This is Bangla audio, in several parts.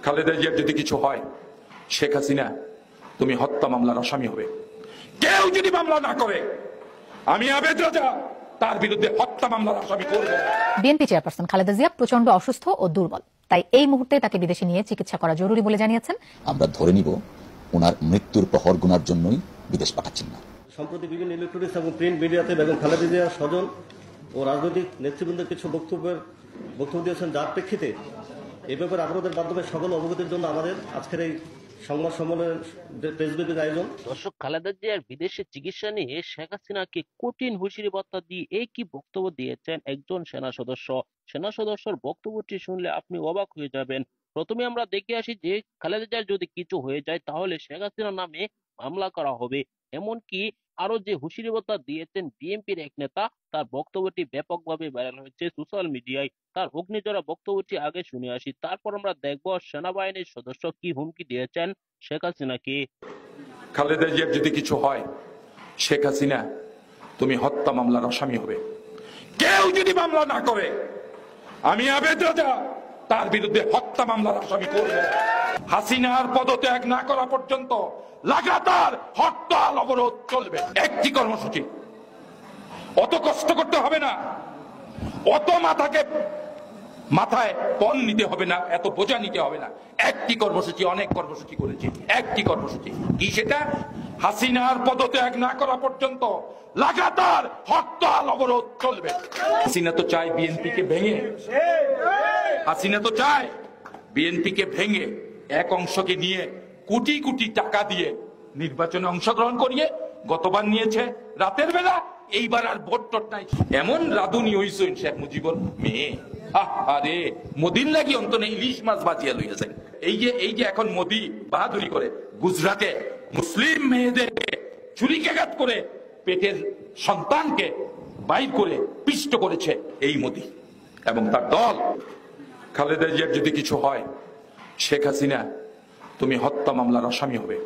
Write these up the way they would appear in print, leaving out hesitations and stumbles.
খালেদা জিয়ার যদি কিছু হয়, শেখ হাসিনা তুমি হত্যা মামলার আসামি হবে। কেউ যদি মামলা না করে, আমি আবেদ রাজা তার বিরুদ্ধে হত্যা মামলার আসামি করব। বিএনপি চেয়ারপারসন খালেদা জিয়া প্রচন্ড অসুস্থ ও দুর্বল, তাই এই মুহূর্তে তাকে বিদেশে নিয়ে চিকিৎসা করা জরুরি বলে জানিয়েছেন। আমরা ধরে নিব ওনার মৃত্যুর প্রহর গুনার জন্যই বিদেশ পাঠাচ্ছেন না। সম্প্রতি বিভিন্ন ইলেকট্রনিক্স এবং প্রিন্ট মিডিয়াতে বেগম খালেদা জিয়ার স্বজন ও রাজনৈতিক নেতৃবৃন্দের কিছু বক্তব্য দিয়েছেন, যার প্রেক্ষিতে এই ব্যাপারে আপনাদের মাধ্যমে সকল অবগতির জন্য আমাদের আজকের এই সংবাদ সম্মেলনের প্রেস ব্রিফিং আয়োজন। দর্শক, খালেদা জিয়ার বিদেশে চিকিৎসা নিয়ে শেখ হাসিনাকে কঠিন হুঁশিয়ারি বার্তা দিয়ে এই কি বক্তব্য দিয়েছেন একজন সেনা সদস্য। সেনা সদস্যর বক্তব্যটি শুনলে আপনি অবাক হয়ে যাবেন। প্রথমে আমরা দেখে আসি যে খালেদা জিয়ার যদি কিছু হয়ে যায় তাহলে শেখ হাসিনার নামে মামলা করা হবে। এমনকি আরো যে হুঁশিয়ারি বার্তা দিয়েছেন বিএনপির এক নেতা, তার বক্তব্যটি ব্যাপকভাবে ভাইরাল হয়েছে সোশ্যাল মিডিয়ায়। তার অগ্নিজরা বক্তব্যটি আগে শুনে আসি, তারপর আমরা দেখব সেনাবাহিনীর সদস্য কি হুমকি দিয়েছেন শেখ হাসিনাকে। খালেদা জিয়ার যদি কিছু হয়, শেখ হাসিনা তুমি হত্যা মামলার আসামি হবে। কেউ যদি মামলা না করে, আমি আবেদ রাজা তার বিরুদ্ধে হত্যা মামলার আসামি করব। হাসিনার পদত্যাগ না করা পর্যন্ত লাগাতার হরতাল অবরোধ চলবে। একটি কর্মসূচি, অত কষ্ট করতে হবে না, অত মাথায় পণ নিতে হবে না, এত বোঝা নিতে হবে না। একটি কর্মসূচি, অনেক কর্মসূচি করেছি, একটি কর্মসূচি কি সেটা? হাসিনার পদত্যাগ না করা পর্যন্ত লাগাতার হরতাল অবরোধ চলবে। হাসিনা তো চায় বিএনপিকে ভেঙে, হাসিনা তো চায় বিএনপিকে ভেঙে এক অংশকে নিয়ে কোটি কোটি টাকা দিয়ে নির্বাচনে অংশগ্রহণ করিয়ে গতবার নিয়েছে রাতের বেলা, এইবার আর ভোট টোট নাই। এমন রাধুনি হইছেন শেখ মুজিবর মেয়ে, আরে মোদিন লাগি অন্তনে ইলিশ মাছ বাজিয়া লইয়াছেন। এই যে এখন মোদি বাহাদুরি করে গুজরাটে মুসলিম মেয়েদেরকে ছুরিকাঘাত করে পেটের সন্তানকে বাইর করে পিষ্ট করেছে এই মোদি এবং তার দল। খালেদা জিয়ার যদি কিছু হয়, শেখ হাসিনা তুমি হত্যা মামলার আসামি হবে।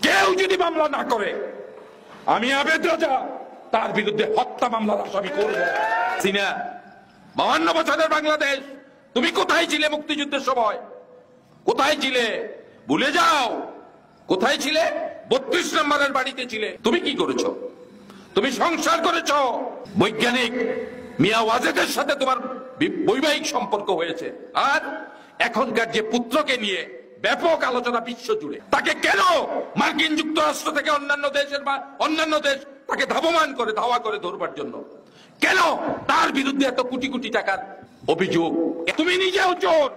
কেউ যদি মামলা না করে, আমি আবেদ রাজা তার বিরুদ্ধে হত্যা মামলার আসামি করব। হাসিনা 52 বছরের বাংলাদেশ, তুমি কোথায় ছিলে মুক্তিযুদ্ধের সময়? কোথায় ছিলে? ভুলে যাও কোথায় ছিলে? 32 নম্বরের বাড়িতে ছিলে। তুমি কি করেছো? তুমি সংসার করেছো। বৈজ্ঞানিক মিয়া ওয়াজেদের সাথে তোমার বৈবাহিক সম্পর্ক হয়েছে, আর এখনকার যে পুত্রকে নিয়ে ব্যাপক আলোচনা বিশ্ব জুড়ে, তাকে কেন মার্কিন যুক্তরাষ্ট্র থেকে অন্যান্য দেশ তাকে ধাওয়া করে ধরবার জন্য কেন তার বিরুদ্ধে এত কোটি কোটি টাকার অভিযোগ? তুমি নিজেও চোর।